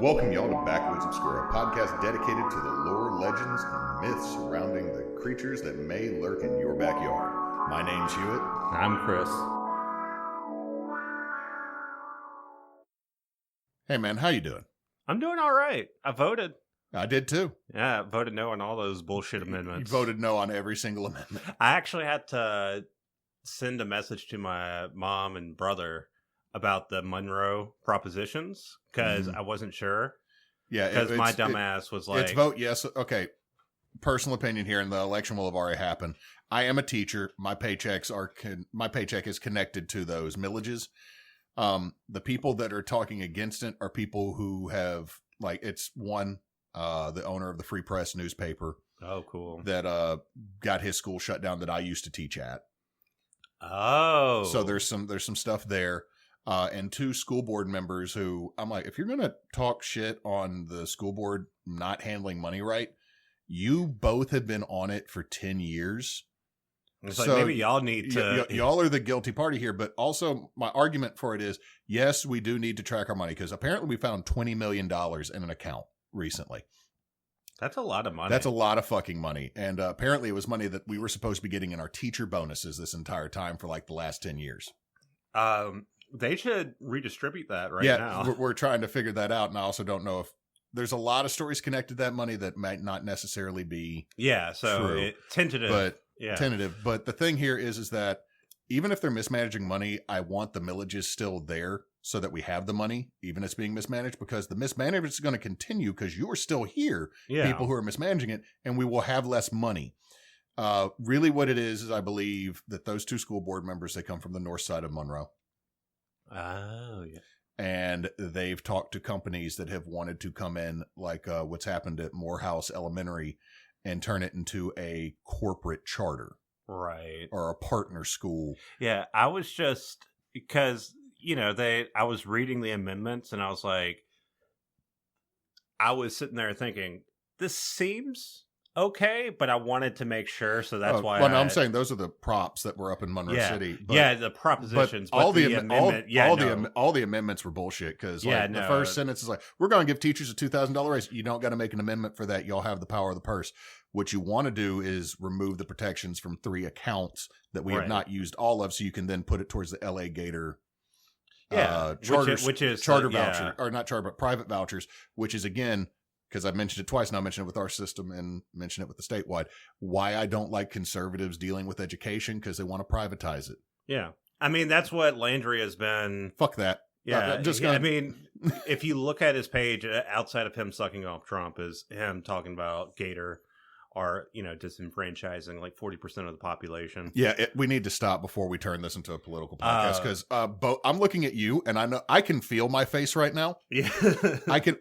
Welcome y'all to Backwoods Obscura, a podcast dedicated to the lore, legends, and myths surrounding the creatures that may lurk in your backyard. My name's Hewitt. I'm Chris. Hey man, how you doing? I'm doing all right. I voted. I did too. Yeah, I voted no on all those bullshit amendments. You voted no on every single amendment. I actually had to send a message to my mom and brother about the Monroe propositions because I wasn't sure. Yeah, because my dumbass was like, "It's vote yes." Okay, personal opinion here, and the election will have already happened. I am a teacher. My paycheck is connected to those millages. The people that are talking against it are people who have it's one. The owner of the Free Press newspaper. Oh, cool. That got his school shut down that I used to teach at. Oh. So there's some stuff there. And two school board members who I'm like, if you're going to talk shit on the school board not handling money right, you both have been on it for 10 years. It's so maybe y'all need to. Y'all are the guilty party here. But also my argument for it is, yes, we do need to track our money because apparently we found $20 million in an account recently. That's a lot of money. That's a lot of fucking money. And apparently it was money that we were supposed to be getting in our teacher bonuses this entire time for the last 10 years. They should redistribute that now. Yeah, we're trying to figure that out. And I also don't know if there's a lot of stories connected to that money that might not necessarily be true, tentative. But the thing here is that even if they're mismanaging money, I want the millages still there so that we have the money, even if it's being mismanaged, because the mismanagement is going to continue because you are still here, people who are mismanaging it, and we will have less money. Really what it is I believe that those two school board members, they come from the north side of Monroe. Oh, yeah. And they've talked to companies that have wanted to come in, like what's happened at Morehouse Elementary, and turn it into a corporate charter. Right. Or a partner school. Yeah, I was just, because, I was reading the amendments and I was like, I was sitting there thinking, this seems okay, but I wanted to make sure, so that's why. I'm saying those are the props that were up in Monroe City. But, the propositions. But all the amendments were bullshit because the first sentence is like, we're going to give teachers a $2,000 raise. You don't got to make an amendment for that. Y'all have the power of the purse. What you want to do is remove the protections from 3 accounts that we have not used all of, so you can then put it towards the LA Gator. Which is charter voucher, or not charter, but private vouchers, which is again, because I've mentioned it twice now, I mentioned it with our system and mentioned it with the statewide, why I don't like conservatives dealing with education, because they want to privatize it. Yeah. I mean, that's what Landry has been. Fuck that. Yeah. If you look at his page, outside of him sucking off Trump, is him talking about Gator are, disenfranchising 40% of the population. Yeah, we need to stop before we turn this into a political podcast, because I'm looking at you and I know I can feel my face right now. Yeah.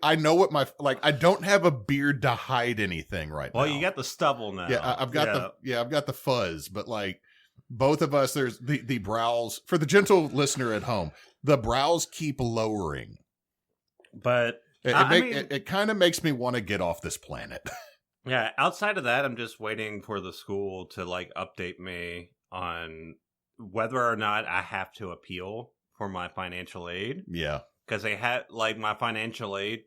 I know what I don't have a beard to hide anything now. Well, you got the stubble now. Yeah, I've got the fuzz, but both of us, there's the brows, for the gentle listener at home, the brows keep lowering. But it kind of makes me want to get off this planet. Yeah, outside of that, I'm just waiting for the school to update me on whether or not I have to appeal for my financial aid. Yeah. Because they had my financial aid,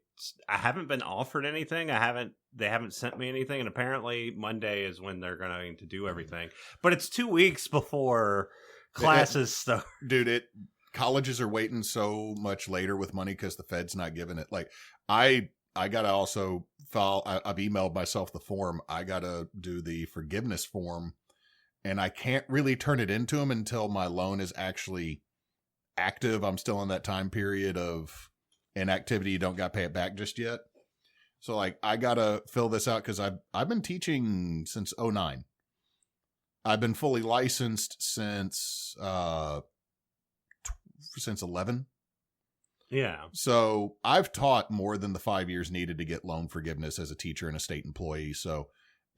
I haven't been offered anything. They haven't sent me anything, and apparently Monday is when they're going to do everything. But it's 2 weeks before classes start. Dude, colleges are waiting so much later with money because the Fed's not giving it. I got to also file, I've emailed myself the form. I got to do the forgiveness form, and I can't really turn it into them until my loan is actually active. I'm still in that time period of inactivity. You don't got to pay it back just yet. So I got to fill this out because I've been teaching since 2009. I've been fully licensed since 11. Yeah. So I've taught more than the 5 years needed to get loan forgiveness as a teacher and a state employee. So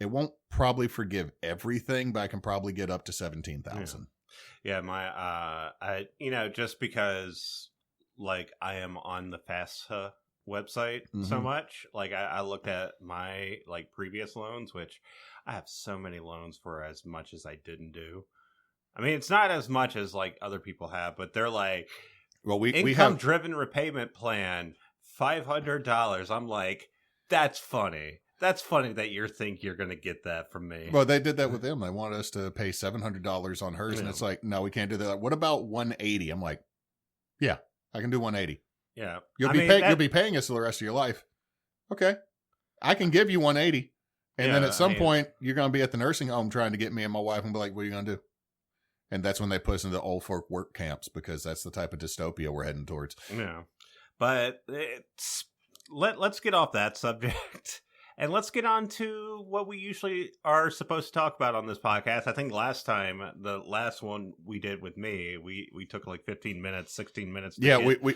it won't probably forgive everything, but I can probably get up to 17,000. Yeah. Just because I am on the FAFSA website so much, I looked at my previous loans, which I have so many loans for as much as I didn't do. I mean, it's not as much as other people have, but they're well, we income driven repayment plan $500. I'm like, that's funny. That's funny that you think you're going to get that from me. Well, they did that with them. They wanted us to pay $700 on hers, and it's like, no, we can't do that. Like, what about $180? I'm like, yeah, I can do $180. Yeah, You'll be paying us for the rest of your life. Okay, I can give you $180, and then at some point you're going to be at the nursing home trying to get me and my wife, and be like, what are you going to do? And that's when they put us into the old folk work camps, because that's the type of dystopia we're heading towards. Yeah, but let's get off that subject. And let's get on to what we usually are supposed to talk about on this podcast. I think last time, the last one we did with me, we took like 15 minutes, 16 minutes.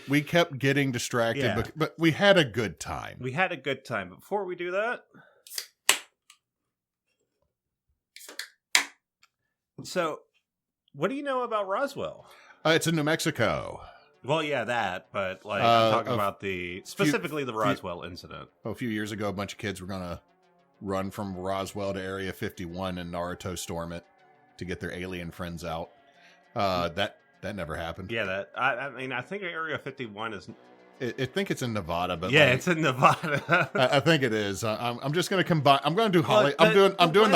We kept getting distracted, but we had a good time. We had a good time. But before we do that, so what do you know about Roswell? It's in New Mexico. Well, yeah, that, but like I'm talking about specifically the Roswell incident. A few years ago, a bunch of kids were going to run from Roswell to Area 51 and Naruto storm it to get their alien friends out. That never happened. Yeah, I mean, I think Area 51 is. I think it's in Nevada, but yeah, it's in Nevada. I think it is. I'm just going to combine. I'm going to do Hollywood. I'm doing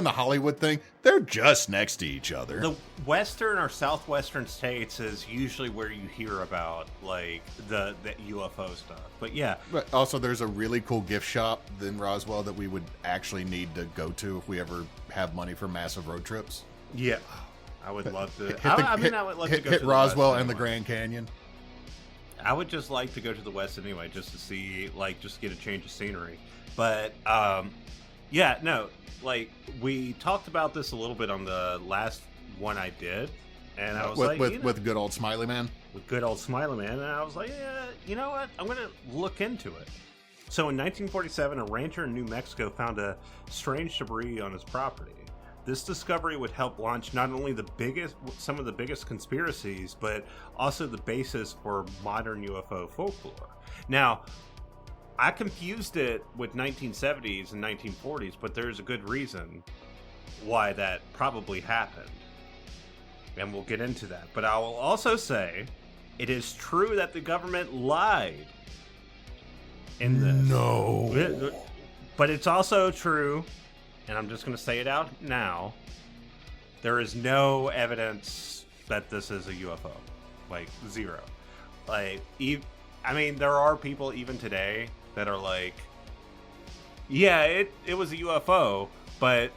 the Hollywood thing. They're just next to each other. The western or southwestern states is usually where you hear about like the UFO stuff. But yeah, but also there's a really cool gift shop in Roswell that we would actually need to go to if we ever have money for massive road trips. Yeah, I would love to. I would love to go hit to Roswell and the Grand Canyon. I would just like to go to the West anyway, just to see, like, just get a change of scenery. But, yeah, no, like, we talked about this a little bit on the last one I did, and I was with good old Smiley Man? With good old Smiley Man, and I was like, yeah, you know what, I'm going to look into it. So in 1947, a rancher in New Mexico found a strange debris on his property. This discovery would help launch not only some of the biggest conspiracies, but also the basis for modern UFO folklore. Now, I confused it with 1970s and 1940s, but there's a good reason why that probably happened. And we'll get into that. But I will also say, it is true that the government lied in this. No. But it's also true, and I'm just going to say it out now, there is no evidence that this is a UFO. Like, zero. Like, I mean, there are people even today that are like, yeah, it was a UFO, but...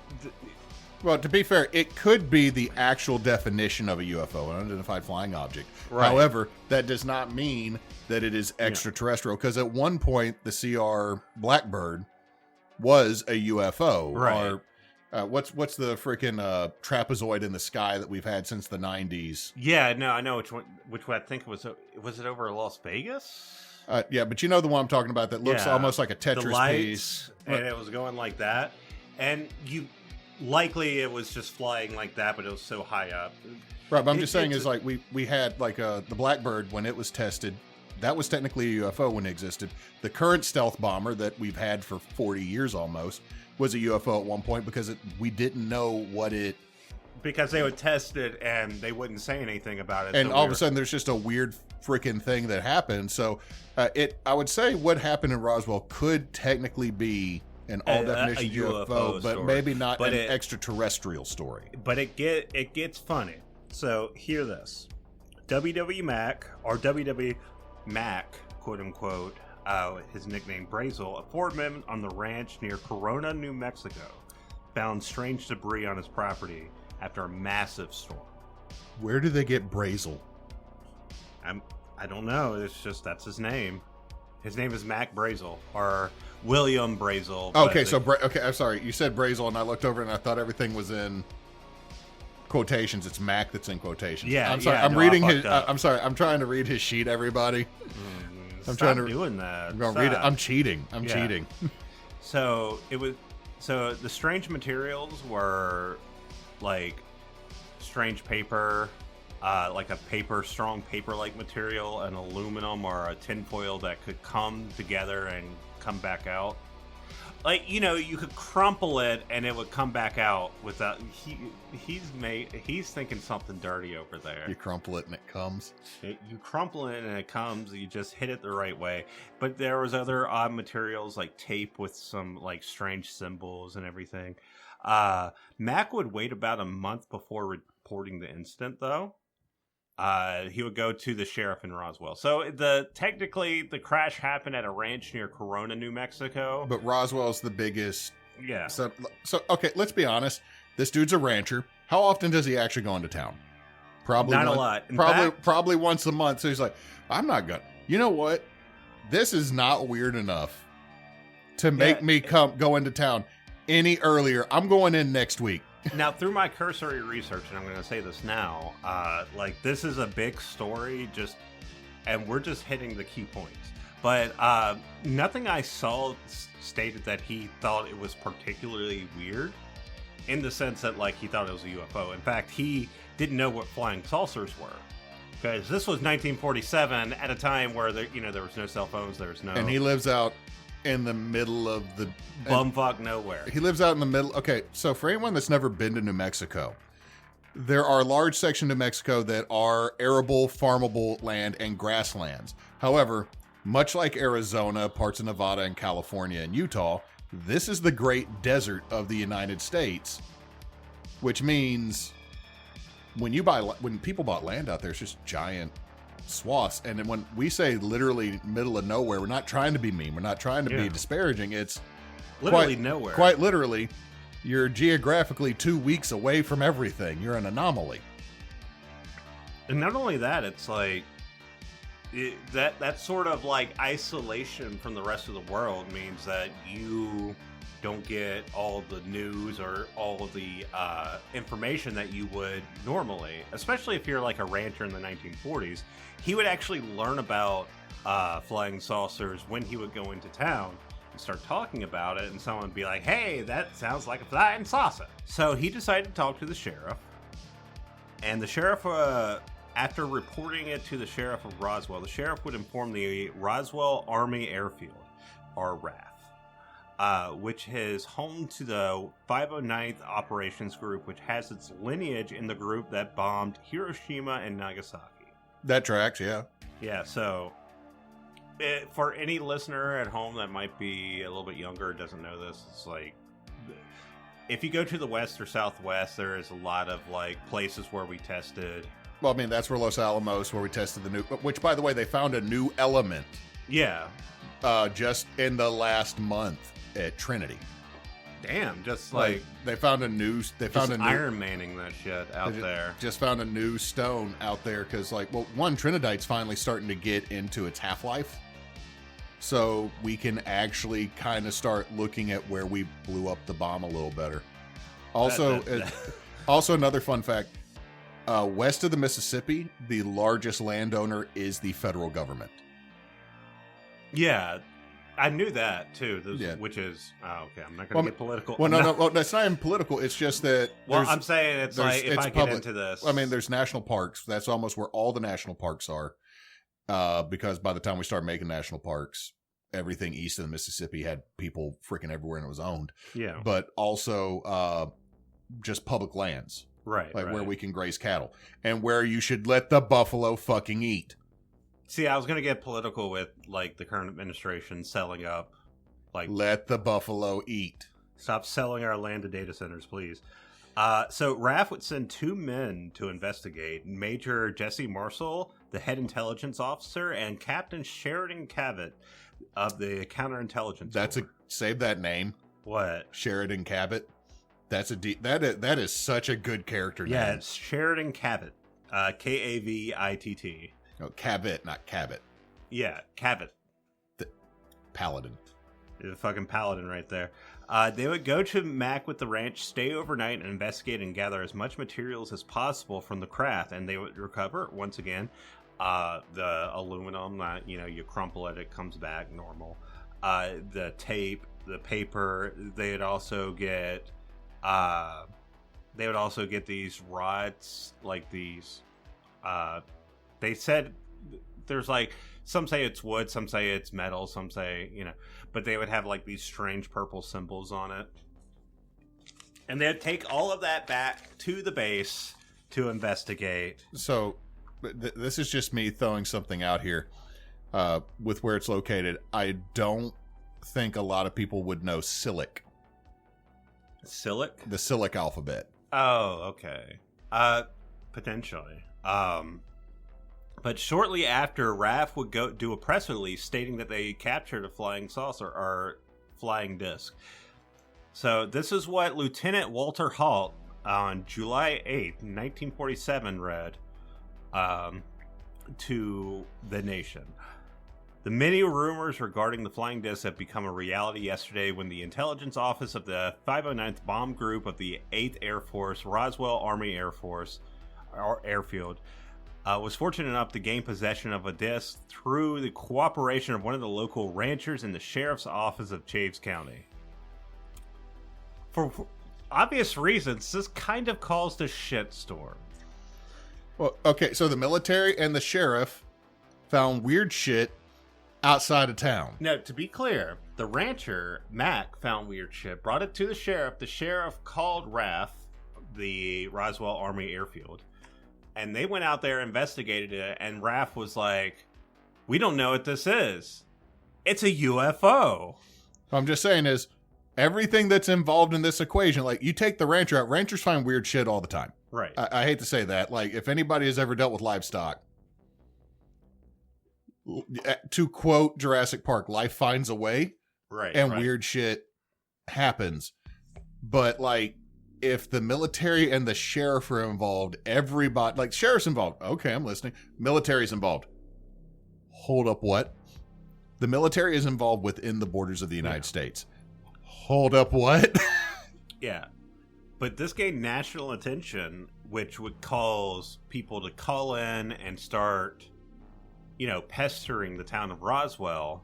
Well, to be fair, it could be the actual definition of a UFO, an unidentified flying object. Right. However, that does not mean that it is extraterrestrial, because at one point, the CR Blackbird was a UFO. Right. Or what's the freaking trapezoid in the sky that we've had since the 90s? Yeah, no, I know which one I think was it over Las Vegas? Yeah, but you know the one I'm talking about that looks almost like a Tetris the lights, piece. And it was going like that. And likely it was just flying like that, but it was so high up. Right, but I'm just saying is like we had like the Blackbird when it was tested. That was technically a UFO when it existed. The current stealth bomber that we've had for 40 years almost was a UFO at one point because we didn't know what it... Because they would test it and they wouldn't say anything about it. And so all of a sudden there's just a weird freaking thing that happened. So I would say what happened in Roswell could technically be an all-definition UFO, but story. Maybe not an extraterrestrial story. But it gets funny. So hear this. WW Mac, or WW Mac, quote-unquote, his nickname Brazel, a foreman on the ranch near Corona, New Mexico, found strange debris on his property after a massive storm. Where do they get Brazel? I don't know. It's just that's his name. His name is Mac Brazel, or William Brazel. Okay, okay, I'm sorry. You said Brazel, and I looked over and I thought everything was in quotations. It's Mac that's in quotations. Yeah, I'm sorry. I'm reading his. I'm sorry. I'm trying to read his sheet. Everybody. I'm trying to doing that. I'm going to read it. I'm cheating. I'm cheating. So the strange materials were like strange paper, like a strong paper-like material, an aluminum or a tinfoil that could come together and come back out. like, you know, you could crumple it and it would come back out without. He's thinking something dirty over there. You crumple it and it comes. You crumple it and it comes. You just hit it the right way. But there was other odd materials like tape with some like strange symbols and everything. Mac would wait about a month before reporting the incident, though. He would go to the sheriff in Roswell. So technically the crash happened at a ranch near Corona, New Mexico. But Roswell's the biggest. Yeah. So okay, let's be honest. This dude's a rancher. How often does he actually go into town? Probably not a lot. Probably once a month. So he's like, I'm not gonna. You know what? This is not weird enough to make me go into town any earlier. I'm going in next week. Now, through my cursory research, and I'm going to say this now, like, this is a big story, and we're just hitting the key points. But nothing I saw stated that he thought it was particularly weird, in the sense that, like, he thought it was a UFO. In fact, he didn't know what flying saucers were. Because this was 1947, at a time where, there was no cell phones, there was no... And he lives out in the middle of the bumfuck nowhere. He lives out in the middle. Okay, so for anyone that's never been to New Mexico, there are large sections of New Mexico that are arable, farmable land and grasslands. However, much like Arizona, parts of Nevada and California and Utah, this is the great desert of the United States, which means when people bought land out there, it's just giant swaths. And then when we say literally middle of nowhere, we're not trying to be mean, we're not trying to be disparaging. It's literally nowhere. Quite literally, you're geographically 2 weeks away from everything. You're an anomaly. And not only that, it's like that sort of like isolation from the rest of the world means that you don't get all the news or all of the information that you would normally, especially if you're like a rancher in the 1940s. He would actually learn about flying saucers when he would go into town and start talking about it, and someone would be like, hey, that sounds like a flying saucer. So he decided to talk to the sheriff, and the sheriff, after reporting it to the sheriff of Roswell, the sheriff would inform the Roswell Army Airfield, or RAF, which is home to the 509th Operations Group, which has its lineage in the group that bombed Hiroshima and Nagasaki. That tracks, yeah. Yeah, so for any listener at home that might be a little bit younger or doesn't know this, it's like, if you go to the west or southwest, there is a lot of like places where we tested. Well, I mean, that's where Los Alamos, where we tested the nuke, which, by the way, they found a new element. Yeah. Just in the last month at Trinity. Damn, just like they found a new Iron Manning that shit out there. Just found a new stone out there because, like, well, one, Trinidite's finally starting to get into its half-life, so we can actually kind of start looking at where we blew up the bomb a little better. Also, also another fun fact: west of the Mississippi, the largest landowner is the federal government. Yeah. I knew that too, which is okay. I'm not going to get political. Well, no, that's not even political. It's just that. Well, I'm saying it's like if I get into this, I mean, there's national parks. That's almost where all the national parks are, because by the time we started making national parks, everything east of the Mississippi had people freaking everywhere and it was owned. Yeah, but also just public lands, right? Like where we can graze cattle and where you should let the buffalo fucking eat. See, I was going to get political with, like, the current administration selling up, like... Let the buffalo eat. Stop selling our land to data centers, please. So RAF would send 2 men to investigate. Major Jesse Marshall, the head intelligence officer, and Captain Sheridan Cabot of the counterintelligence. Save that name. What? Sheridan Cabot. That is such a good character name. Yeah, it's Sheridan Cabot. Kavitt. No, Cabot, not Cabot. Yeah, Cabot. The paladin. The fucking paladin right there. They would go to Mac with the ranch, stay overnight, and investigate and gather as much materials as possible from the craft. And they would recover, once again, the aluminum that, you crumple it comes back normal. The tape, the paper. They would also get these rods, like these... they said there's like, some say it's wood, some say it's metal, some say, but they would have like these strange purple symbols on it. And they'd take all of that back to the base to investigate. So this is just me throwing something out here with where it's located. I don't think a lot of people would know Cyrillic. Cyrillic? The Cyrillic alphabet. Oh, okay. Potentially. But shortly after, RAF would go do a press release stating that they captured a flying saucer or flying disc. So this is what Lieutenant Walter Halt on July 8th, 1947 read to the nation. The many rumors regarding the flying disc have become a reality yesterday when the intelligence office of the 509th Bomb Group of the 8th Air Force, Roswell Army Air Force Airfield, was fortunate enough to gain possession of a disc through the cooperation of one of the local ranchers in the sheriff's office of Chaves County. For obvious reasons, this kind of caused a shitstorm. Well, okay, so the military and the sheriff found weird shit outside of town. Now, to be clear, the rancher, Mac, found weird shit, brought it to the sheriff. The sheriff called RAF, the Roswell Army Airfield, and they went out there, investigated it, and RAF was like, we don't know what this is. It's a UFO. What I'm just saying is, everything that's involved in this equation, like, you take the rancher out, ranchers find weird shit all the time. Right. I hate to say that. Like, if anybody has ever dealt with livestock, to quote Jurassic Park, life finds a way. Right. And weird shit happens. But, like, if the military and the sheriff are involved, everybody, like, sheriff's involved. Okay, I'm listening. Military's involved. Hold up, what? The military is involved within the borders of the United States. Hold up, what? Yeah. But this gained national attention, which would cause people to call in and start, pestering the town of Roswell.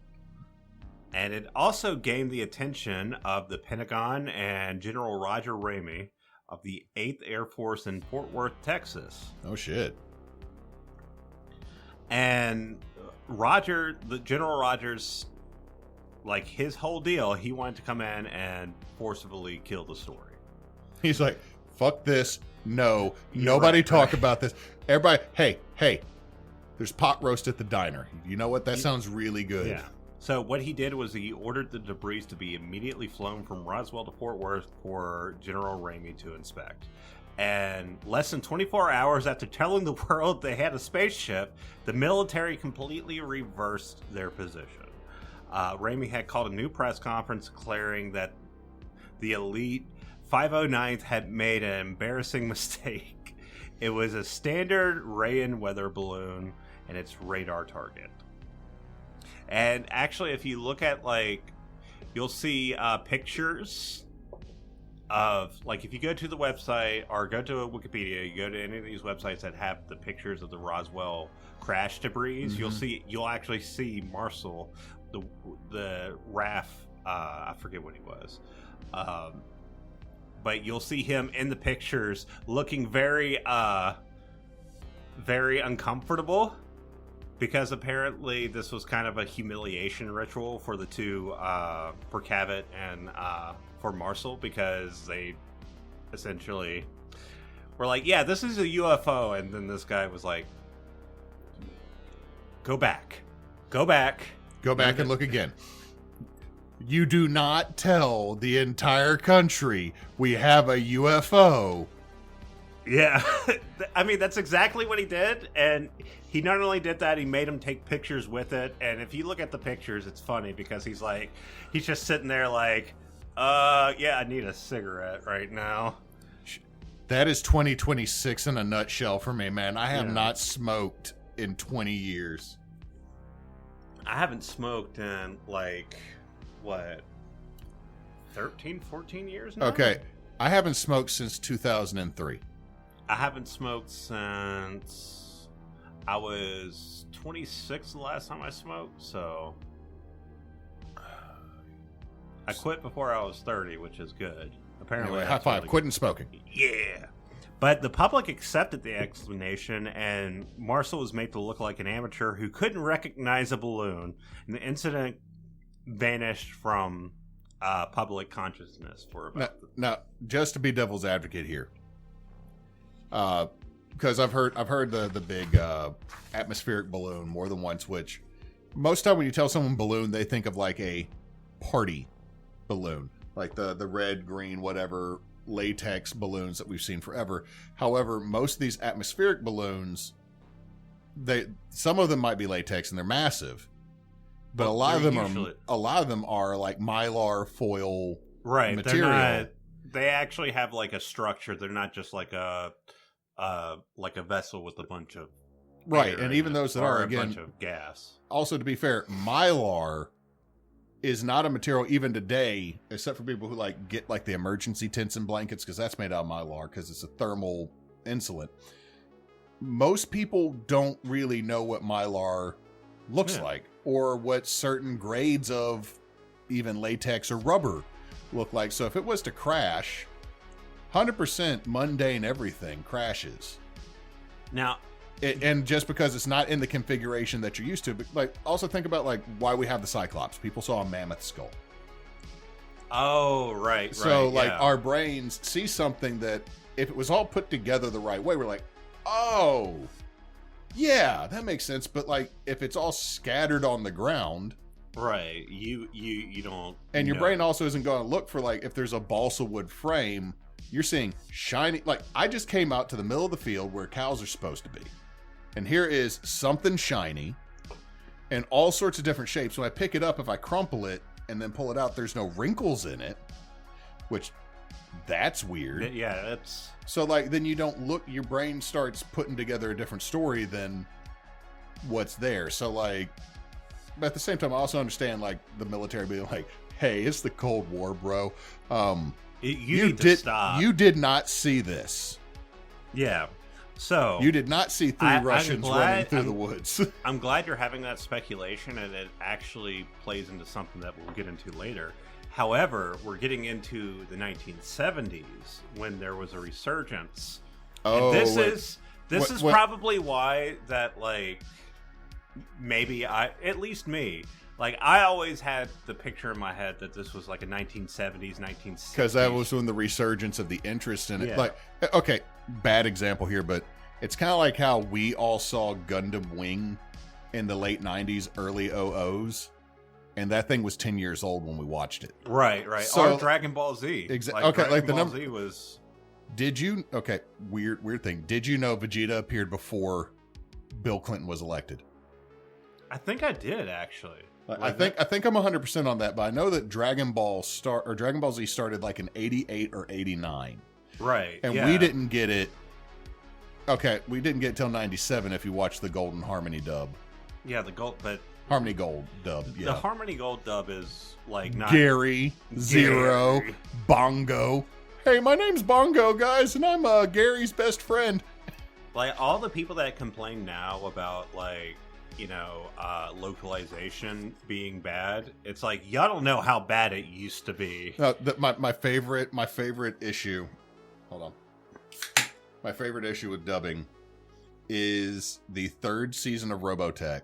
And it also gained the attention of the Pentagon and General Roger Ramey of the 8th Air Force in Fort Worth, Texas. Oh, shit. And General Rogers, like, his whole deal, he wanted to come in and forcibly kill the story. He's like, fuck this. No, nobody talk about this. Everybody, hey, there's pot roast at the diner. You know what? That sounds really good. Yeah. So what he did was he ordered the debris to be immediately flown from Roswell to Fort Worth for General Ramey to inspect. And less than 24 hours after telling the world they had a spaceship, the military completely reversed their position. Ramey had called a new press conference declaring that the elite 509th had made an embarrassing mistake. It was a standard Rayan weather balloon and its radar target. And actually, if you look at, like, you'll see pictures of, like, if you go to the website or go to Wikipedia, you go to any of these websites that have the pictures of the Roswell crash debris, you'll actually see Marcel, the RAF, I forget what he was, but you'll see him in the pictures looking very uncomfortable, because apparently this was kind of a humiliation ritual for the two, for Cavett and for Marcel, because they essentially were like, yeah, this is a UFO, and then this guy was like, go back and look again. You do not tell the entire country we have a UFO. Yeah. I mean, that's exactly what he did. And he not only did that, he made him take pictures with it. And if you look at the pictures, it's funny because he's just sitting there like, yeah, I need a cigarette right now. That is 2026 in a nutshell for me, man. I have not smoked in 20 years. I haven't smoked in, like, what, 13, 14 years now? Okay. I haven't smoked since 2003. I haven't smoked since I was 26 the last time I smoked, so I quit before I was 30, which is good. Apparently, anyway, high five. Really quitting smoking. Yeah. But the public accepted the explanation, and Marcel was made to look like an amateur who couldn't recognize a balloon, and the incident vanished from public consciousness for about... Now, just to be devil's advocate here, because I've heard the big atmospheric balloon more than once, which most time when you tell someone balloon, they think of like a party balloon, like the red, green, whatever latex balloons that we've seen forever. However, most of these atmospheric balloons, some of them might be latex and they're massive, but a lot of them are like mylar foil material. They actually have like a structure. They're not just like a vessel with a bunch of right. And even those that are, again, a bunch of gas. Also, to be fair, mylar is not a material even today, except for people who like get like the emergency tents and blankets, because that's made out of mylar because it's a thermal insulant. Most people don't really know what mylar looks like, or what certain grades of even latex or rubber look like. So if it was to crash, 100% mundane everything crashes. Now, and just because it's not in the configuration that you're used to, but like also think about like why we have the Cyclops. People saw a mammoth skull. Oh, right. So like our brains see something that if it was all put together the right way, we're like, oh, yeah, that makes sense. But like if it's all scattered on the ground, right? You don't. And your brain also isn't going to look for like if there's a balsa wood frame. You're seeing shiny. Like I just came out to the middle of the field where cows are supposed to be. And here is something shiny and all sorts of different shapes. When I pick it up, if I crumple it and then pull it out, there's no wrinkles in it, which that's weird. Yeah, that's... So, like, then you don't look, your brain starts putting together a different story than what's there. So, like, but at the same time, I also understand, like, the military being like, hey, it's the Cold War, bro. You need to stop. You did not see this. Yeah. So you did not see three Russians running through the woods. I'm glad you're having that speculation, and it actually plays into something that we'll get into later. However, we're getting into the 1970s when there was a resurgence. Oh, and this is probably why that, like, maybe at least me, like, I always had the picture in my head that this was like a 1970s, 1960s. Because that was when the resurgence of the interest in it. Yeah. Like, okay, bad example here, but it's kind of like how we all saw Gundam Wing in the late 90s, early 00s. And that thing was 10 years old when we watched it. Right. So, or Dragon Ball Z. Exactly. Like, okay, Dragon like the Ball number. Z was... Did you? Okay, weird thing. Did you know Vegeta appeared before Bill Clinton was elected? I think I did, actually. I think I'm 100% on that, but I know that Dragon Ball Z started like in 88 or 89. Right. And we didn't get it. Okay, we didn't get it till 97 if you watch the Golden Harmony dub. Yeah, but Harmony Gold dub, yeah. The Harmony Gold dub is like not Gary, Zero, Bongo. Hey, my name's Bongo, guys, and I'm Gary's best friend. Like all the people that complain now about like, you know, localization being bad. It's like y'all don't know how bad it used to be. My favorite issue. Hold on. My favorite issue with dubbing is the third season of Robotech.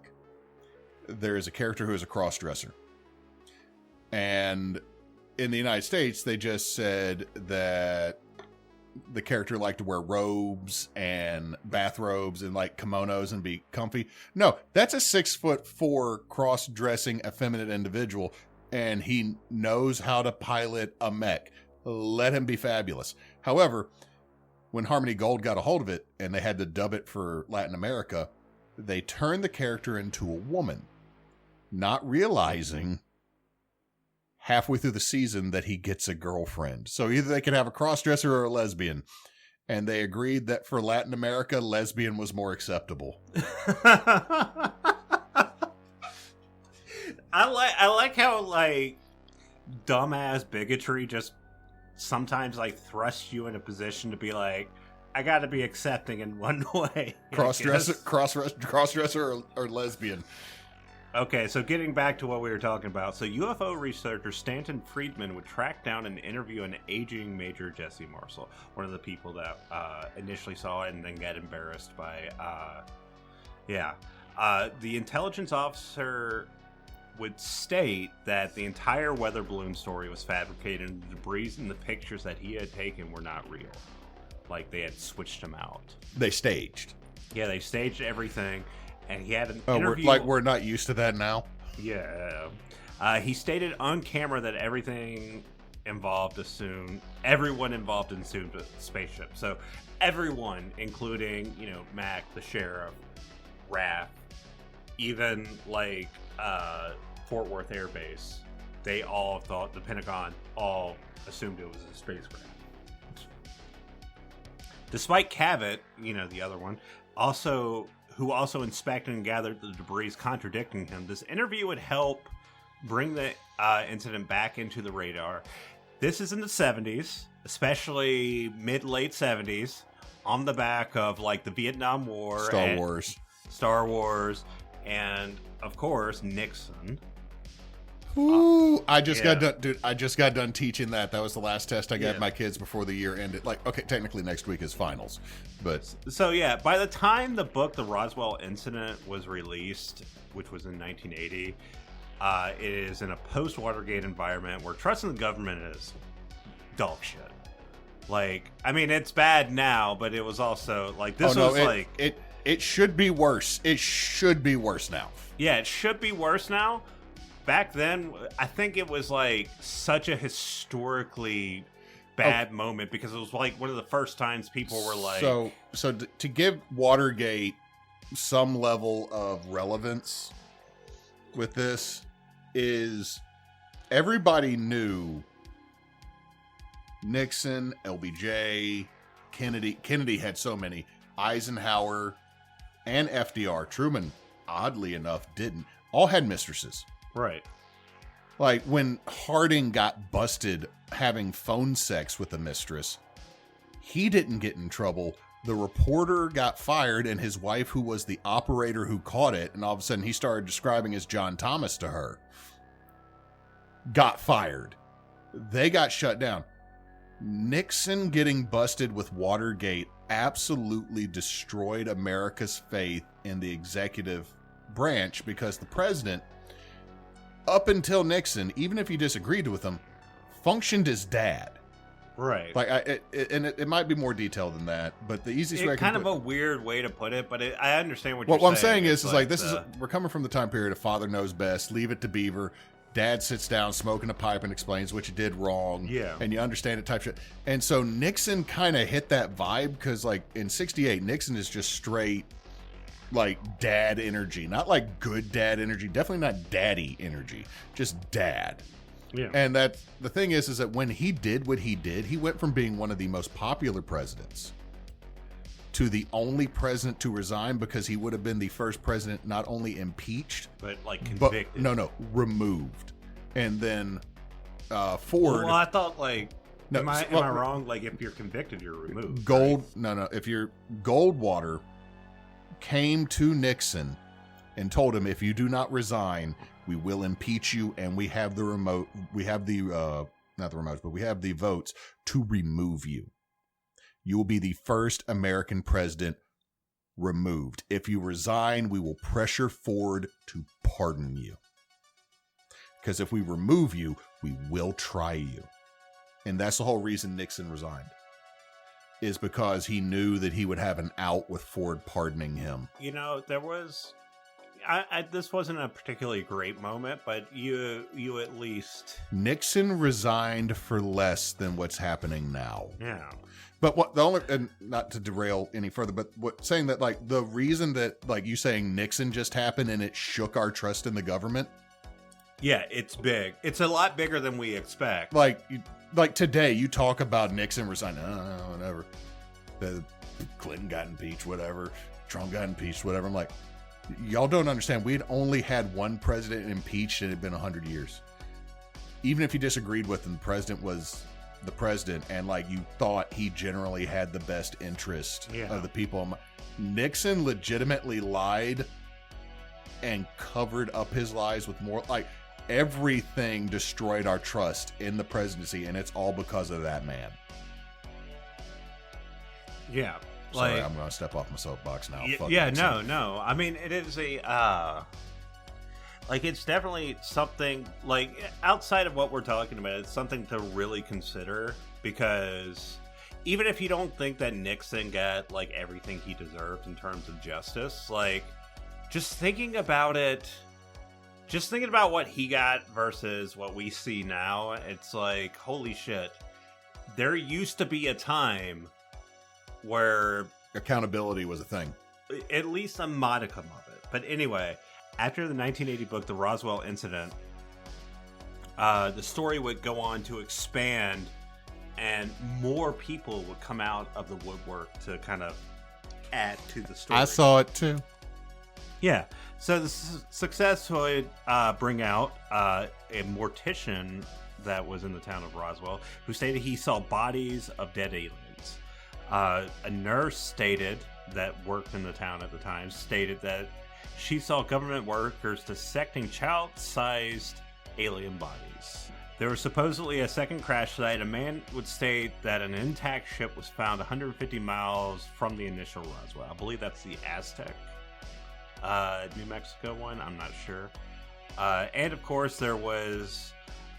There is a character who is a cross-dresser, and in the United States, they just said that the character liked to wear robes and bathrobes and like kimonos and be comfy. No, that's a 6'4" cross-dressing effeminate individual, and he knows how to pilot a mech. Let him be fabulous. However, when Harmony Gold got a hold of it and they had to dub it for Latin America, they turned the character into a woman, not realizing halfway through the season that he gets a girlfriend. So either they could have a cross-dresser or a lesbian. And they agreed that for Latin America, lesbian was more acceptable. I like how like dumbass bigotry just sometimes like thrusts you in a position to be like, I got to be accepting in one way. Cross-dresser or lesbian. Okay, so getting back to what we were talking about. So UFO researcher Stanton Friedman would track down and interview an aging Major Jesse Marshall, one of the people that initially saw it and then got embarrassed by... the intelligence officer would state that the entire weather balloon story was fabricated and the debris in the pictures that he had taken were not real. Like, they had switched them out. They staged. Yeah, they staged everything, and he had an interview... We're not used to that now? Yeah. He stated on camera that everyone involved assumed a spaceship. So everyone, including, Mac, the sheriff, Raph, even, Fort Worth Air Base, they all thought, the Pentagon all assumed it was a spacecraft. Despite Cavett, the other one, who also inspected and gathered the debris contradicting him, this interview would help bring the incident back into the radar. This is in the 70s, especially mid-late 70s, on the back of, the Vietnam War. Star Wars, and, of course, Nixon. Ooh, I just got done teaching that. That was the last test I gave my kids before the year ended. Technically next week is finals, but... So, by the time the book, The Roswell Incident, was released, which was in 1980, it is in a post-Watergate environment where trust in the government is dog shit. It's bad now, but it was also, It should be worse. It should be worse now. Yeah, it should be worse now. Back then, I think it was such a historically bad moment because it was one of the first times people were So to give Watergate some level of relevance with this is everybody knew Nixon, LBJ, Kennedy. Kennedy had so many. Eisenhower and FDR. Truman, oddly enough, didn't. All had mistresses. Right. When Harding got busted having phone sex with a mistress, he didn't get in trouble. The reporter got fired, and his wife, who was the operator who caught it, and all of a sudden he started describing as John Thomas to her, got fired. They got shut down. Nixon getting busted with Watergate absolutely destroyed America's faith in the executive branch because the president, up until Nixon, even if you disagreed with him, functioned as dad. Right. It might be more detailed than that, but the easiest way I can kind of a weird way to put it, but I understand what you're saying. What I'm saying is we're coming from the time period of father knows best, leave it to Beaver. Dad sits down, smoking a pipe, and explains what you did wrong. Yeah. And you understand it type shit. And so Nixon kind of hit that vibe because, in 68, Nixon is just straight, dad energy. Not good dad energy. Definitely not daddy energy. Just dad. Yeah. And that the thing is that when he did what he did, he went from being one of the most popular presidents to the only president to resign because he would have been the first president not only impeached, but convicted. Removed. And then Ford. Well, I thought am I wrong? If you're convicted, you're removed. If you're Goldwater came to Nixon and told him, if you do not resign, we will impeach you, and we have the votes to remove you. You will be the first American president removed. If you resign, we will pressure Ford to pardon you. Because if we remove you, we will try you. And that's the whole reason Nixon resigned. Is because he knew that he would have an out with Ford pardoning him. There was... this wasn't a particularly great moment, but you at least... Nixon resigned for less than what's happening now. Yeah. But and not to derail any further, but saying that the reason that you saying Nixon just happened and it shook our trust in the government. Yeah, it's big. It's a lot bigger than we expect. Today, you talk about Nixon resigning, whatever. Clinton got impeached, whatever. Trump got impeached, whatever. I'm y'all don't understand. We had only had one president impeached and it had been 100 years. Even if you disagreed with him, the president was the president, and you thought he generally had the best interest of the people. Nixon legitimately lied and covered up his lies with more. Like, everything destroyed our trust in the presidency, and it's all because of that man. Yeah. Sorry, I'm going to step off my soapbox now. No. I mean, it is it's definitely something, like, outside of what we're talking about, it's something to really consider, because even if you don't think that Nixon got, like, everything he deserved in terms of justice, like, just thinking about what he got versus what we see now, it's like, holy shit. There used to be a time where accountability was a thing. At least a modicum of it. But anyway, after the 1980 book, The Roswell Incident, the story would go on to expand, and more people would come out of the woodwork to kind of add to the story. I saw it too. Yeah. So the success would bring out a mortician that was in the town of Roswell, who stated he saw bodies of dead aliens. A nurse stated that worked in the town at the time stated that she saw government workers dissecting child-sized alien bodies. There was supposedly a second crash site. A man would state that an intact ship was found 150 miles from the initial Roswell. I believe that's the Aztec, New Mexico one. I'm not sure. And of course, there was...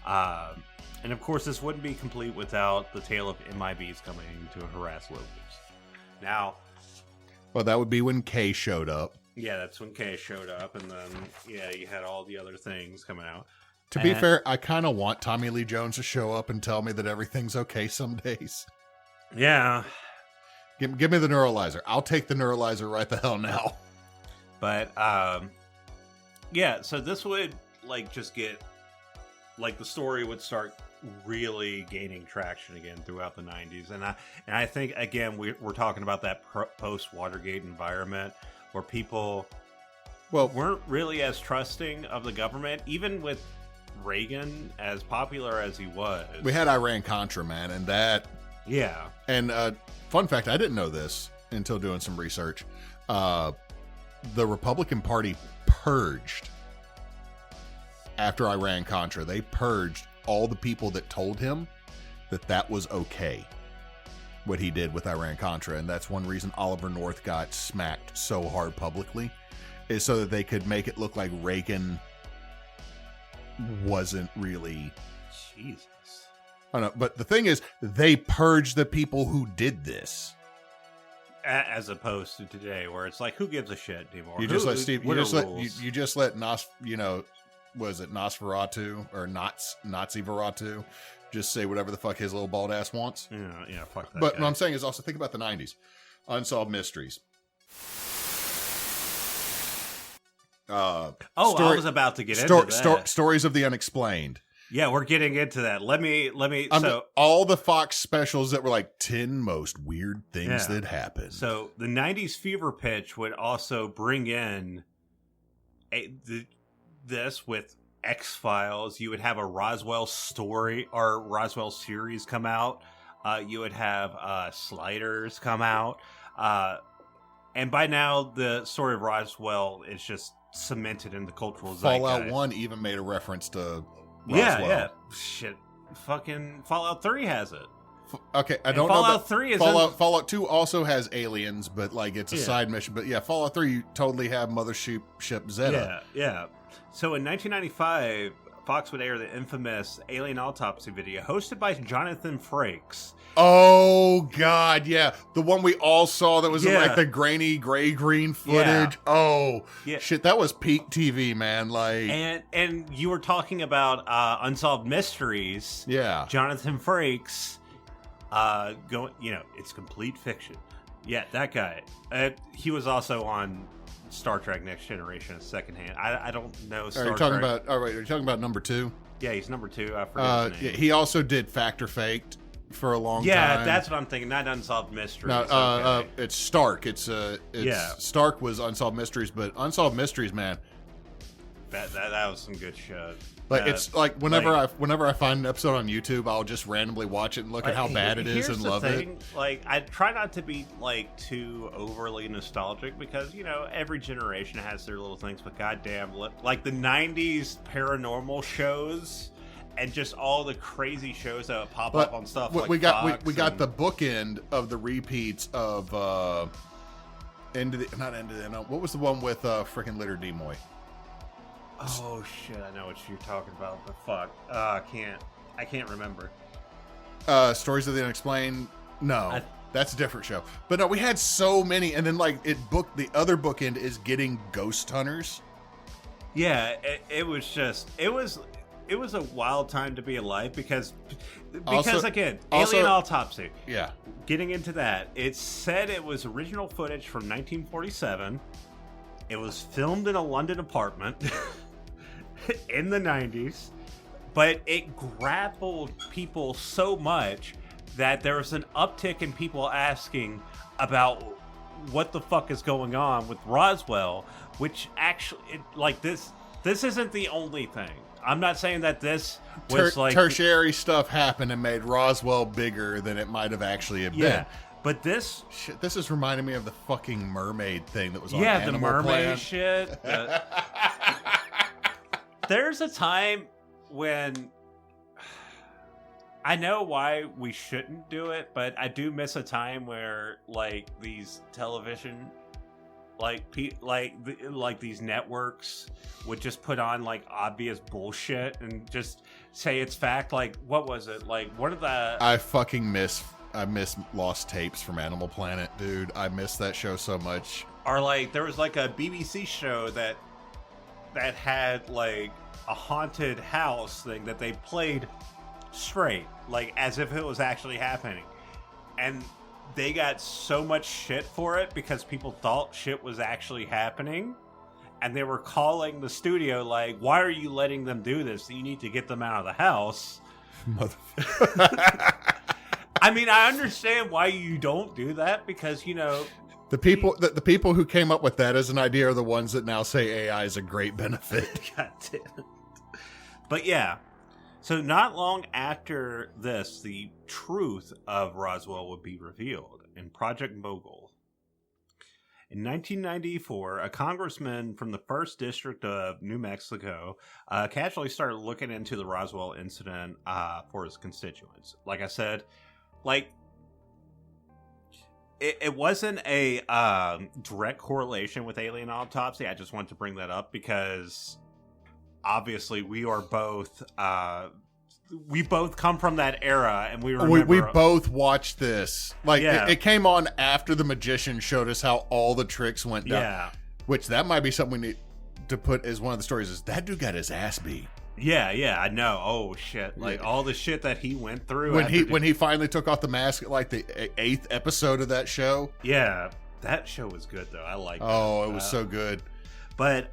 and of course, this wouldn't be complete without the tale of MIBs coming to harass locals. Now... Well, that would be when Kay showed up. Yeah, that's when Kay showed up, and then, yeah, you had all the other things coming out. To be fair, I kind of want Tommy Lee Jones to show up and tell me that everything's okay some days. Yeah. Give me the neuralizer. I'll take the neuralizer right the hell now. But, yeah, so this would, like, just get, like, the story would start really gaining traction again throughout the 90s. And I think, again, we're talking about that post-Watergate environment where people weren't really as trusting of the government, even with Reagan, as popular as he was. We had Iran-Contra, man, and that... Yeah. And fun fact, I didn't know this until doing some research. The Republican Party purged after Iran-Contra. They purged all the people that told him that was okay, what he did with Iran-Contra. And that's one reason Oliver North got smacked so hard publicly, is so that they could make it look like Reagan wasn't really... Jesus. I don't know, but the thing is, they purged the people who did this. As opposed to today, where it's like, who gives a shit anymore? You just let Steve... You just let was it Nosferatu or Nazi Veratu just say whatever the fuck his little bald ass wants? Yeah, fuck that. But guy. what I'm saying is also think about the 90s. Unsolved mysteries. I was about to get into that. Stories of the unexplained. Yeah, we're getting into that. Let me. All the Fox specials that were like 10 most weird things that happened. So the 90s fever pitch would also bring in this with X-Files. You would have a Roswell story or Roswell series come out. You would have Sliders come out. And by now, the story of Roswell is just cemented in the cultural zeitgeist. Fallout 1 even made a reference to Roswell. Yeah. Shit. Fucking Fallout 3 has it. Okay, I don't know. Fallout 3 is Fallout 2 also has aliens, but like it's a side mission. But yeah, Fallout 3 you totally have Mothership Zeta. Yeah. So in 1995, Fox would air the infamous Alien Autopsy video hosted by Jonathan Frakes. Oh God, yeah, the one we all saw that was in like the grainy gray-green footage. Yeah. Oh shit, that was peak TV, man. Like, and you were talking about Unsolved Mysteries. Yeah, Jonathan Frakes. It's complete fiction. Yeah, that guy. He was also on Star Trek Next Generation as secondhand. I don't know. Are you talking about number 2? Yeah, he's number 2. I forget his name. He also did Fact or Faked for a long time. Yeah, that's what I'm thinking. Not Unsolved Mysteries. No, it's Stark. Stark was Unsolved Mysteries, but Unsolved Mysteries, man. That was some good shit. Like it's like whenever I find an episode on YouTube, I'll just randomly watch it and look at how bad it is and love it. Like I try not to be like too overly nostalgic because every generation has their little things. But goddamn, like the '90s paranormal shows and just all the crazy shows that would pop up on stuff. We got the bookend of the repeats of what was the one with freaking Leonard Nimoy? Oh shit! I know what you're talking about, but fuck, I can't remember. Stories of the Unexplained. No, that's a different show. But no, we had so many, and then like the other bookend is getting Ghost Hunters. Yeah, it was a wild time to be alive because again, Alien Autopsy. Yeah, getting into that, it said it was original footage from 1947. It was filmed in a London apartment. In the 90s, but it grappled people so much that there was an uptick in people asking about what the fuck is going on with Roswell, which actually, this isn't the only thing. I'm not saying that this was tertiary stuff happened and made Roswell bigger than it might have actually been. Yeah. But this is reminding me of the fucking mermaid thing that was on Animal the mermaid Planet. Shit. There's a time when I know why we shouldn't do it, but I do miss a time where like these television, like these networks would just put on like obvious bullshit and just say it's fact. Like what was it? Like one of the I miss Lost Tapes from Animal Planet, dude. I miss that show so much. Or like there was like a BBC show that had like a haunted house thing that they played straight, like as if it was actually happening. And they got so much shit for it because people thought shit was actually happening. And they were calling the studio like, why are you letting them do this? You need to get them out of the house. Motherfucker. I mean, I understand why you don't do that because, the people who came up with that as an idea are the ones that now say AI is a great benefit. God damn it. But yeah, so not long after this, the truth of Roswell would be revealed in Project Mogul. In 1994, a congressman from the 1st District of New Mexico casually started looking into the Roswell incident for his constituents. Like I said, it wasn't a direct correlation with Alien Autopsy. I just wanted to bring that up because obviously we are both we both come from that era, and we remember we both watched this. It came on after The Magician showed us how all the tricks went down. Yeah, which that might be something we need to put as one of the stories. Is that dude got his ass beat? Yeah, I know. Oh shit! Like all the shit that he went through when he finally took off the mask at like the 8th episode of that show. Yeah, that show was good though. I liked it. Oh, it was so good. But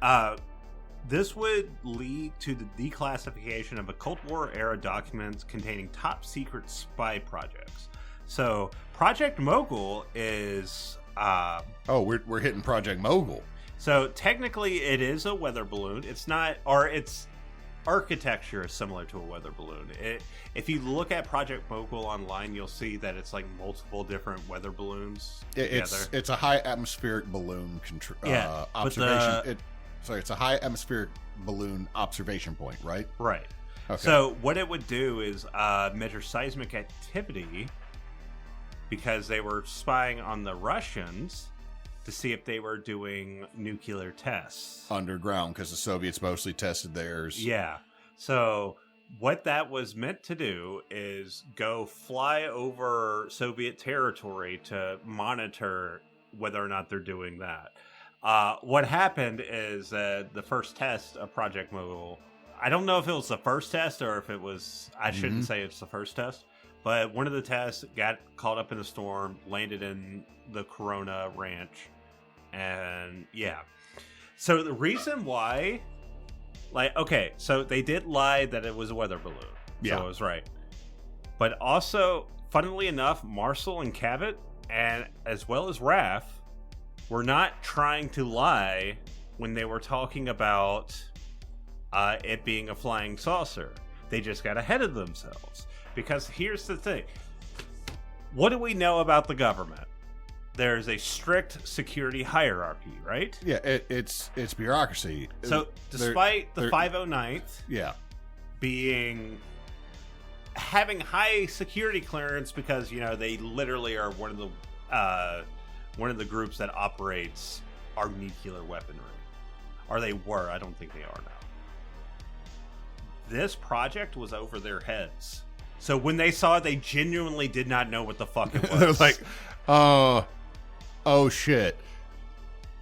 this would lead to the declassification of a Cold War era documents containing top secret spy projects. So Project Mogul is we're hitting Project Mogul. So technically it is a weather balloon. It's not, or its architecture is similar to a weather balloon. If you look at Project Mogul online, you'll see that it's like multiple different weather balloons together. It's a high atmospheric balloon observation. It's a high atmospheric balloon observation point, right? Right. Okay. So what it would do is measure seismic activity because they were spying on the Russians to see if they were doing nuclear tests. Underground, because the Soviets mostly tested theirs. Yeah. So what that was meant to do is go fly over Soviet territory to monitor whether or not they're doing that. What happened is that the first test of Project Mogul, I don't know if it was the first test or if it was, I shouldn't say it's the first test, but one of the tests got caught up in a storm, landed in the Corona Ranch, and yeah. So the reason why, so they did lie that it was a weather balloon. Yeah. So it was right. But also, funnily enough, Marcel and Cabot, and as well as Raph, were not trying to lie when they were talking about it being a flying saucer. They just got ahead of themselves. Because here's the thing. What do we know about the government? There's a strict security hierarchy, right? Yeah, it's bureaucracy. So despite the 509th having high security clearance because, they literally are one of the groups that operates our nuclear weaponry. Or they were. I don't think they are now. This project was over their heads. So when they saw it, they genuinely did not know what the fuck it was. They're like, oh shit.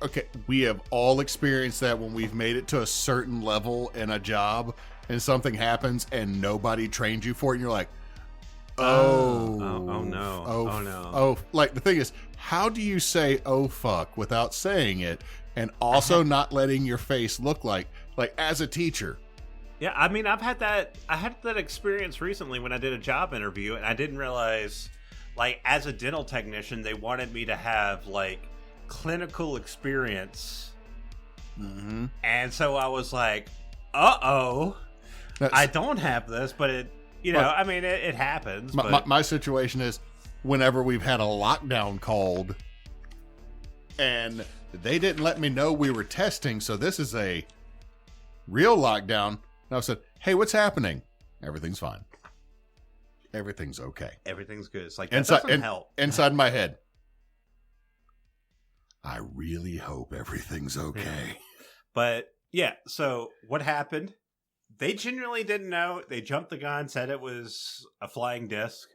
Okay, we have all experienced that when we've made it to a certain level in a job and something happens and nobody trained you for it, and you're like, no. Like, the thing is, how do you say "oh fuck" without saying it, and also not letting your face look like as a teacher? Yeah, I mean, I had that experience recently when I did a job interview, and I didn't realize, as a dental technician, they wanted me to have clinical experience, and so I was like, I don't have this, but it. I mean, it happens. My situation is, whenever we've had a lockdown called, and they didn't let me know we were testing, so this is a real lockdown. And I said, "Hey, what's happening?" Everything's fine. Everything's okay. Everything's good. It's like, that doesn't help. Inside my head, I really hope everything's okay. But yeah, so what happened? They genuinely didn't know. They jumped the gun, said it was a flying disc.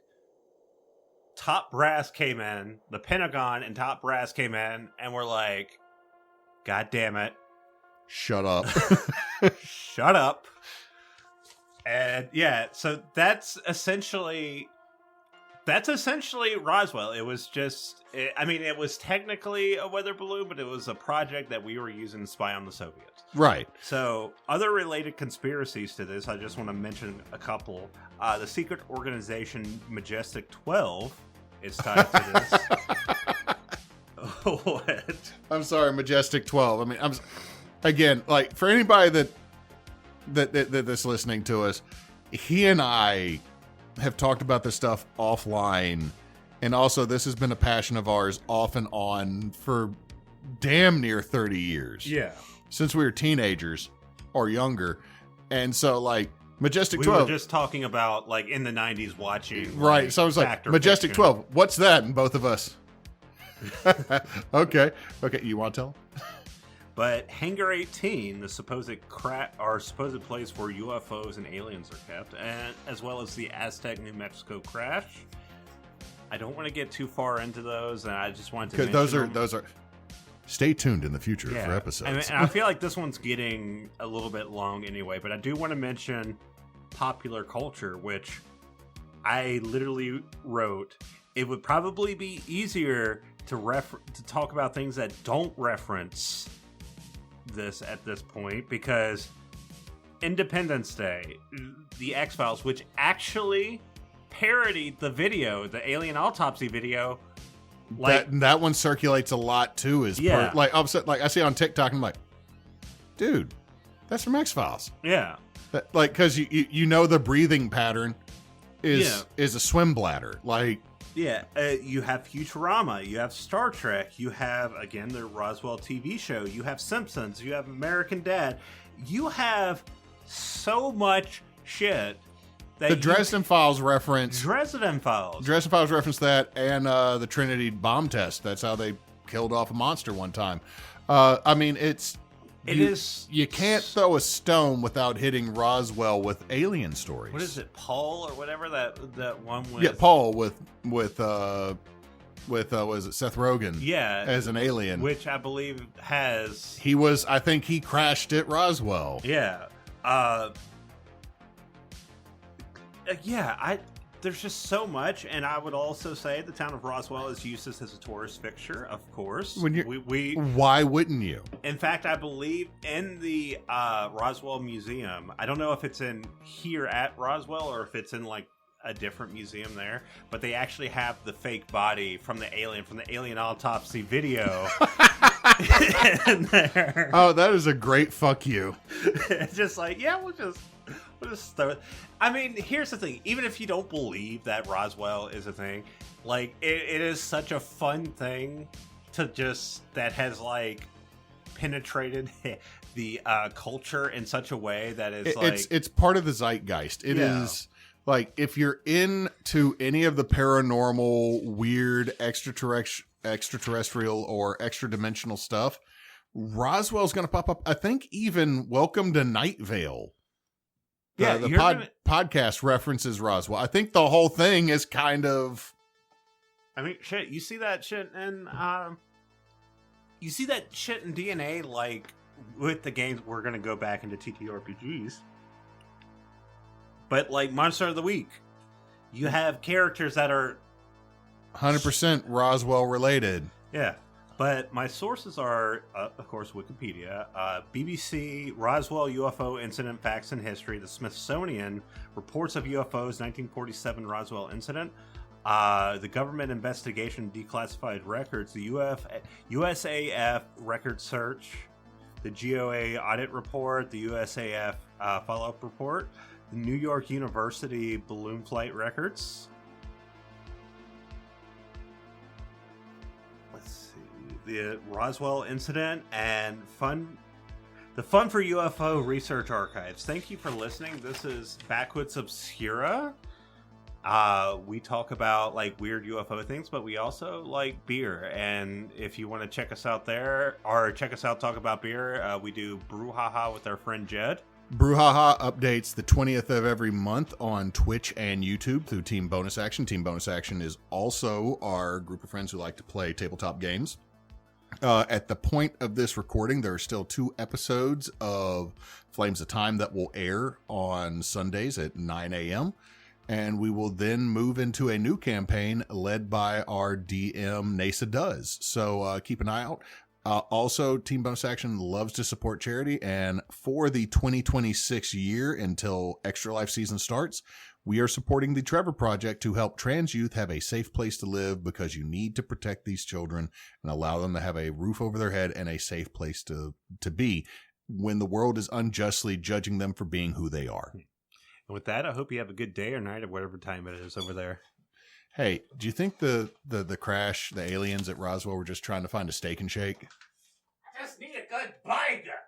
Top brass came in, the Pentagon and top brass came in, and were like, "God damn it. Shut up." Shut up. And yeah, so that's essentially Roswell. It was it was technically a weather balloon, but it was a project that we were using to spy on the Soviets. Right. So, other related conspiracies to this, I just want to mention a couple. The secret organization Majestic 12 is tied to this. What? I'm sorry, Majestic 12. I mean, again, for anybody that's listening to us, he and I have talked about this stuff offline, and also this has been a passion of ours off and on for damn near 30 years. Yeah. Since we were teenagers or younger. And so, Majestic 12. We were just talking about, in the 90s watching. Right. So I was like, Majestic 12, what's that? And both of us. Okay. You want to tell? But Hangar 18, the supposed place where UFOs and aliens are kept, and as well as the Aztec, New Mexico crash. I don't want to get too far into those, and I just wanted to mention those are. Stay tuned in the future for episodes. And I feel like this one's getting a little bit long anyway, but I do want to mention popular culture, which I literally wrote. It would probably be easier to talk about things that don't reference this at this point, because Independence Day, the X-Files, which actually parodied the alien autopsy video. That one circulates a lot too. I see on TikTok, I'm like, dude, that's from X-Files. Yeah. Because you know the breathing pattern is a swim bladder. You have Futurama, you have Star Trek, you have, again, the Roswell TV show, you have Simpsons, you have American Dad. You have so much shit. The Dresden Files reference. Dresden Files reference that, and the Trinity bomb test. That's how they killed off a monster one time. I mean, you can't throw a stone without hitting Roswell with alien stories. What is it, Paul or whatever that one was? Yeah, Paul with was it Seth Rogen? Yeah, as an alien, which I believe has. I think he crashed at Roswell. Yeah. There's just so much, and I would also say the town of Roswell is used as a tourist fixture, of course. Why wouldn't you? In fact, I believe in the Roswell Museum, I don't know if it's in here at Roswell or if it's in a different museum there, but they actually have the fake body from the alien autopsy video in there. Oh, that is a great fuck you. It's just like, yeah, we'll just throw it. I mean, here's the thing. Even if you don't believe that Roswell is a thing, like, it is such a fun thing to that has, like, penetrated the culture in such a way that it's part of the zeitgeist. It is like, if you're into any of the paranormal, weird, extraterrestrial or extra dimensional stuff, Roswell's going to pop up. I think even Welcome to Night Vale. The podcast references Roswell. I think the whole thing is kind of. I mean, shit. You see that shit in DNA, like with the games. We're gonna go back into TTRPGs, but like Monster of the Week, you have characters that are 100% Roswell related. Yeah. But my sources are, of course, Wikipedia, BBC, Roswell UFO Incident Facts and History, the Smithsonian, Reports of UFOs, 1947 Roswell Incident, the Government Investigation Declassified Records, the USAF Record Search, the GOA Audit Report, the USAF Follow-Up Report, the New York University Balloon Flight Records. The Roswell Incident, and the Fun for UFO Research Archives. Thank you for listening. This is Backwoods Obscura. We talk about like weird UFO things, but we also like beer. And if you want to check us out there, or check us out talk about beer, we do Brouhaha with our friend Jed. Brouhaha updates the 20th of every month on Twitch and YouTube through Team Bonus Action. Team Bonus Action is also our group of friends who like to play tabletop games. At the point of this recording, there are still 2 episodes of Flames of Time that will air on Sundays at 9 a.m. And we will then move into a new campaign led by our DM, Nasa Does. So keep an eye out. Also, Team Bonus Action loves to support charity. And for the 2026 year until Extra Life season starts, we are supporting the Trevor Project to help trans youth have a safe place to live, because you need to protect these children and allow them to have a roof over their head and a safe place to be when the world is unjustly judging them for being who they are. And with that, I hope you have a good day or night or whatever time it is over there. Hey, do you think the crash, the aliens at Roswell were just trying to find a Steak and Shake? I just need a good burger.